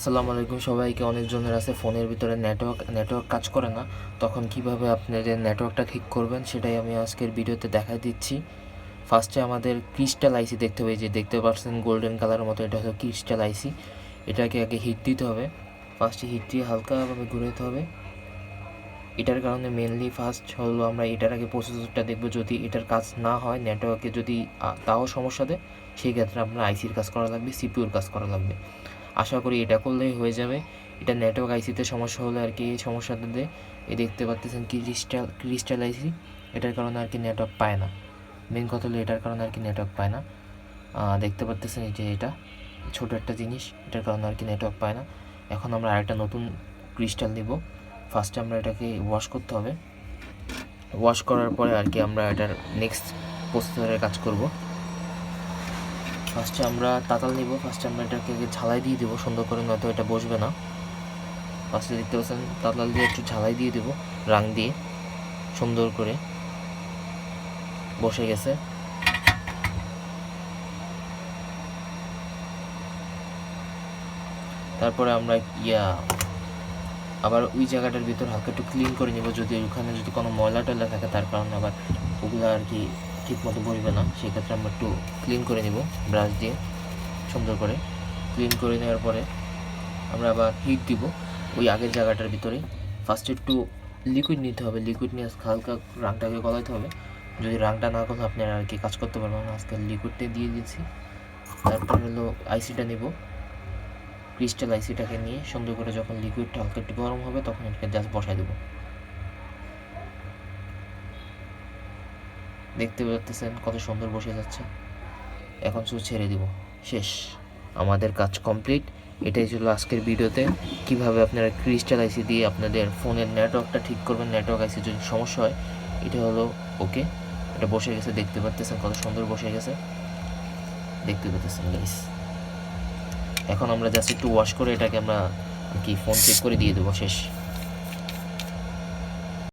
আসসালামু আলাইকুম সবাইকে। অনেকজনের আছে ফোনের ভিতরে নেটওয়ার্ক কাজ করে না, তখন কিভাবে আপনাদের নেটওয়ার্কটা ঠিক করবেন সেটাই আমি আজকের ভিডিওতে দেখাই দিচ্ছি। ফার্স্টে আমাদের ক্রিস্টাল আইসি দেখতে হবে, যে দেখতে পাচ্ছেন গোল্ডেন কালারের মতো, এটা হলো ক্রিস্টাল আইসি। এটাকে আগে হিট দিতে হবে। ফার্স্টে হিট দিয়ে হালকাভাবে ঘুরাতে হবে। এটার কারণে মেনলি ফার্স্ট হলো আমরা এটার আগে প্রসেসরটা দেখব। যদি এটার কাজ না হয়, নেটওয়ার্কে যদি তাও সমস্যা দেয়, সেই ক্ষেত্রে আপনার আইসির কাজ করা লাগবে, সিপিউর কাজ করা লাগবে। আশা করি এটা করলেই হয়ে যাবে। এটা নেটওয়ার্ক আইসিতে সমস্যা হলে আর কি এই সমস্যাটাতে এই দেখতে পাচ্ছেন ক্রিস্টাল আইসি, এটার কারণে আর কি নেটওয়ার্ক পায় না। মেন কথা হলো এটার কারণে আর কি নেটওয়ার্ক পায় না। দেখতে পাচ্ছেন এই যে এটা ছোটো একটা জিনিস, এটার কারণে আর কি নেটওয়ার্ক পায় না। এখন আমরা আরেকটা নতুন ক্রিস্টাল নিব। ফার্স্টে আমরা এটাকে ওয়াশ করতে হবে। ওয়াশ করার পরে আর কি আমরা এটার নেক্সট প্রসেসরের কাজ করব। ফার্স্টে আমরা তাতাল নিব। ফার্স্টে আমরা এটাকে ঝালাই দিয়ে দেবো সুন্দর করে, নয়তো এটা বসবে না। ফার্স্টে দেখতে পাচ্ছেন তাতাল দিয়ে একটু ঝালাই দিয়ে দেবো, রাং দিয়ে সুন্দর করে বসে গেছে। তারপরে আমরা আবার ওই জায়গাটার ভিতর হালকা একটু ক্লিন করে নিব। যদি ওখানে যদি কোনো ময়লা টয়লা থাকে, তার কারণে আবার ওগুলো আর কি ঠিক মতো বসবে না, সেক্ষেত্রে আমরা একটু ক্লিন করে নিব ব্রাশ দিয়ে সুন্দর করে। ক্লিন করে নেওয়ার পরে আমরা আবার হিট দিব ওই আগের জায়গাটার ভিতরে। ফার্স্টে একটু লিকুইড নিতে হবে, লিকুইড নিয়ে হালকা রাংটাকে গলাইতে হবে। যদি রাংটা না করলে আপনারা আর কি কাজ করতে পারবেন না। আজকে লিকুইডটা দিয়ে দিয়েছি। তারপর হলো আইসিটা নিব, ক্রিস্টাল আইসিটাকে নিয়ে সুন্দর করে যখন লিকুইডটা হালকা একটু গরম হবে, তখন এটাকে জাস্ট বসাই দেবো। দেখতে পাচ্ছেন কত সুন্দর বসে যাচ্ছে। এখন শুধু ছেড়ে দিব, শেষ, আমাদের কাজ কমপ্লিট। এটাই ছিল আজকের ভিডিওতে, কিভাবে আপনারা ক্রিস্টাল আইসি দিয়ে আপনাদের ফোনের নেটওয়ার্কটা ঠিক করবেন। নেটওয়ার্ক আইসি যদি সমস্যা হয়, এটা হলো ওকে, এটা বসে গেছে। দেখতে পাচ্ছেন কত সুন্দর বসে গেছে, দেখতে পাচ্ছেন গাইস। এখন আমরা জাস্ট একটু ওয়াশ করে এটাকে আমরা কি ফোন চেক করে দিয়ে দেবো, শেষ।